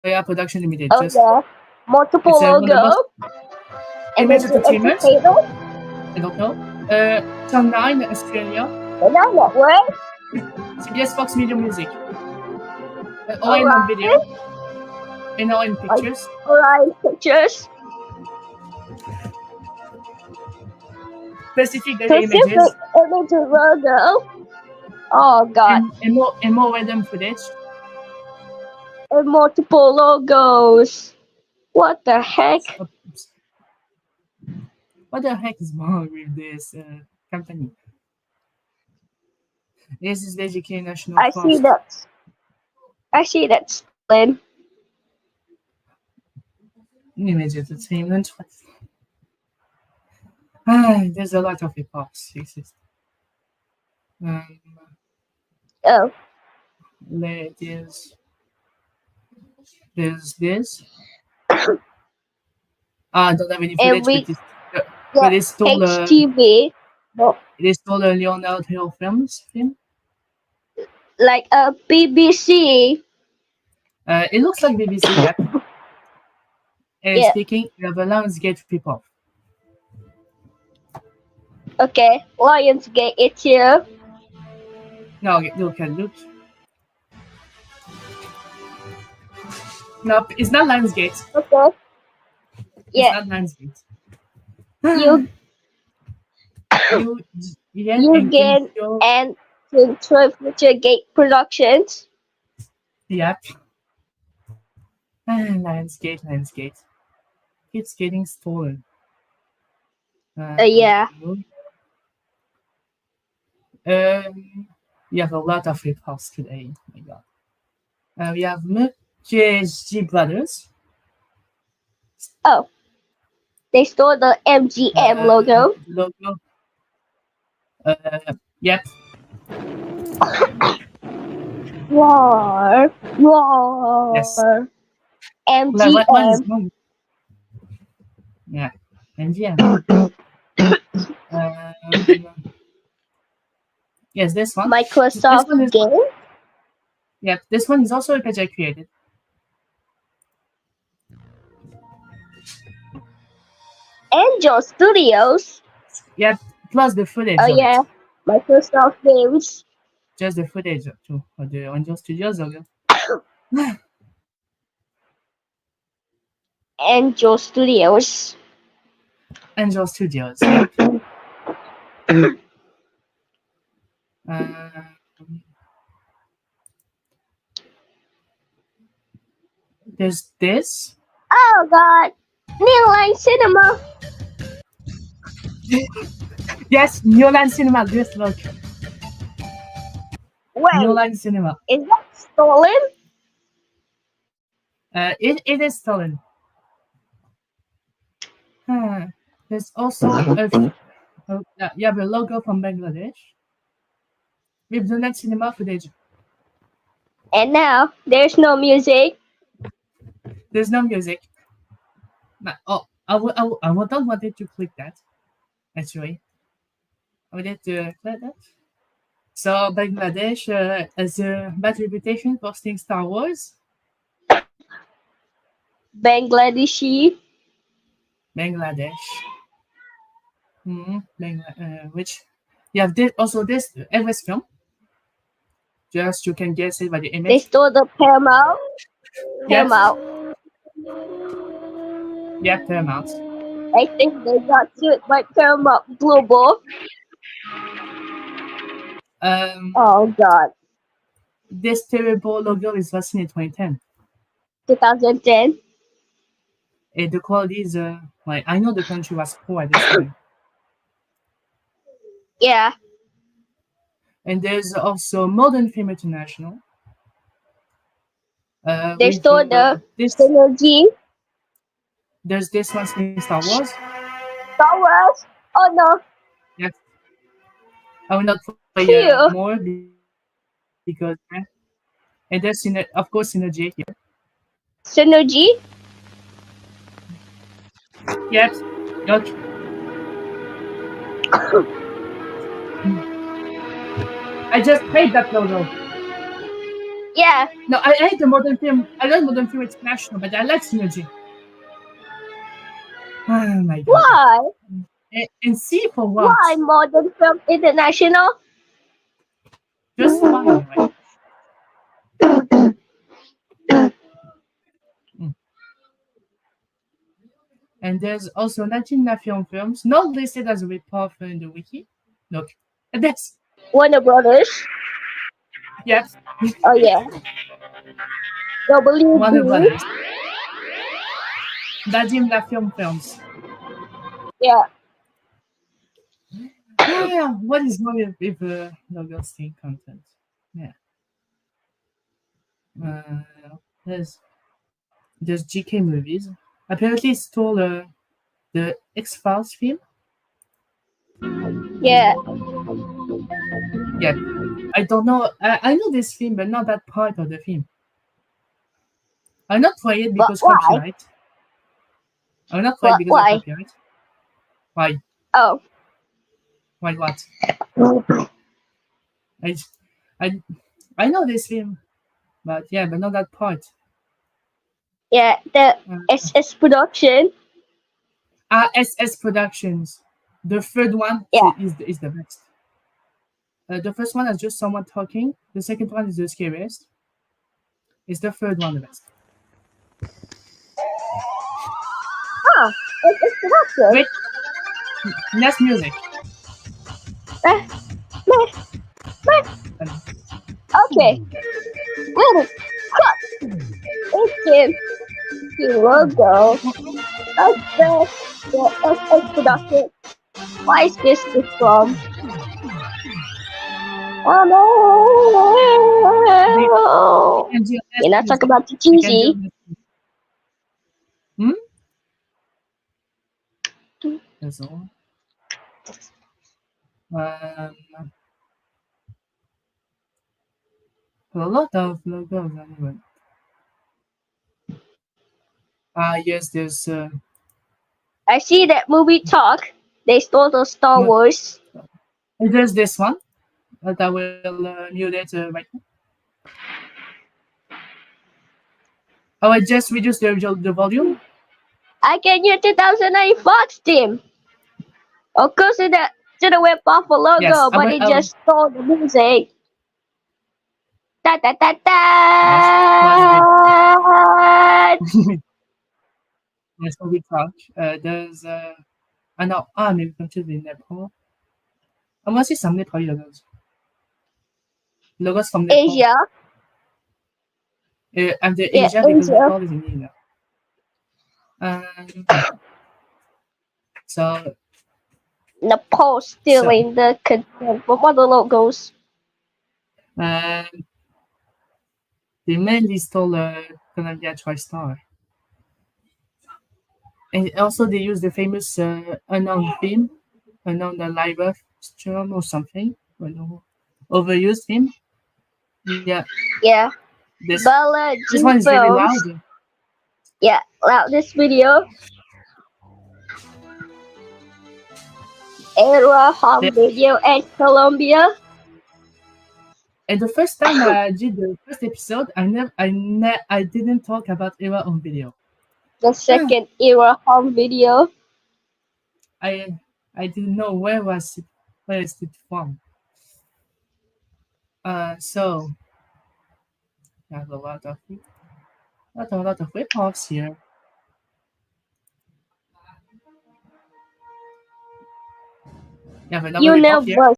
Yeah, Production Limited. Oh Just yeah. Multiple it's one of the most logo. Image Energy Entertainment. Entertainment. I don't know. Channel 9 Australia. Banana Network. CBS Fox Media Music. ONM Video. Orion. NLN Pictures. Orion Pictures. Pacific Data Pacific Images. Image logo. Oh god. And more random footage. And multiple logos. What the heck? Oops. What the heck is wrong with this company? This is basically National I see Trust. that. I see that stolen. Image Entertainment. There's a lot of hip-hops exist. Oh. There's this. I don't have any And footage, we but it's still HTV. No, it is still a Leonard Hill films film. like a BBC. It looks like BBC, yeah. And Yeah. speaking, we have a Lionsgate rip-off. Okay. Lionsgate. It's here. No, look. No, it's not Lionsgate. Okay. It's Yeah. not Lionsgate. You gain and Control Future Gate Productions. Yep. Lionsgate. It's getting stolen. Yeah. We have a lot of hip-hops today. Oh my god. We have MKG Brothers. Oh. They stole the MGM logo. Yep. War. Yes. MGM. What is wrong? Yeah. MGM. Yes, this one. Microsoft game. Yep, this one is also a page I created. Angel Studios. Yep, plus the footage. Oh yeah, Microsoft games. Just the footage too of the Angel Studios logo. Angel Studios. Angel Studios. Yep. There's this. Oh god, New Line Cinema. Yes, New Line Cinema. This look. Wait, New Line Cinema. Is that stolen? It is stolen. There's also you have a logo from Bangladesh with the net cinema footage. And now there's no music. There's no music. I don't wanted to click that. Actually, I wanted to click that. So Bangladesh has a bad reputation for stealing Star Wars. Bangladeshi. Bangladesh. Which you have also this Elvis film. Just you can guess it by the image. They stole the Paramount. Yes. Paramount. Yeah, Paramount. I think they got sued by Paramount Global. Oh god. This terrible logo is vaccine in 2010. 2010. And the quality is like I know the country was poor at this time. Yeah. And there's also Modern Film International. They stole the Synergy. There's this one in Star Wars. Star Wars? Oh no. Yes. I will not play more because and there's of course Synergy here. Synergy? Yes. Okay. I just hate that logo. Yeah. No, I hate the modern film. I like modern film international, but I like Synergy. Oh my god. Why? And C for what? Why modern film international? Just fine, right? Mm. And there's also 1991 films not listed as a report in the wiki. Look, and that's Warner Brothers. yes, Oh yeah. Warner WB. Brothers. 1991 films. Yeah. Yeah, what is wrong with logo state content? Yeah. There's GK movies. Apparently, it stole the X Files film. Yeah. Yeah, I don't know. I know this film, but not that part of the film. I'm not quiet But because why? copyright. I'm not quiet But because of why? copyright. Why? Oh. Why what? I, I, I know this film, but yeah, but not that part. Yeah. The Uh, SS production. SS Productions. The third one Yeah. is the best. The first one is just someone talking. The second one is the scariest. Is the third one the best? Huh. SS production. Wait, next music. Okay. Ready. Cut. It's the logo. That's the SS production. Why is this from? Oh no! And the You're not next talking music. about the I can do cheesy. Hmm? That's all. A lot of logos anyway. Yes, there's I see that movie Talk. They stole the Star no, Wars. there's this one that I will mute it right now. Oh, I just reduced the volume. I can use 2009 Fox team. Of course, it should have went off a Yes, logo, I but will. it just stole the music. Da da da da. Yes, what we talk. There's no, maybe confused with Nepal. I want to see some Nepali logos. Logos from Nepal. Asia. And the Yeah, Asia because Asia. Nepal is in India. So Nepal stealing the content from other logos. they mainly stole Columbia TriStar. And also they use the famous unknown theme, unknown live earth stream or something. I don't know. Overused theme. Yeah, Yeah. this Bala G one is very Films. loud. Yeah, loud this video. Era Home The- Video and Colombia. And the first time I did the first episode, I didn't talk about Era on video. The second Era Home Video. I didn't know where is it from. So I have a lot of rip-offs here. Yeah, but You rip-off here. never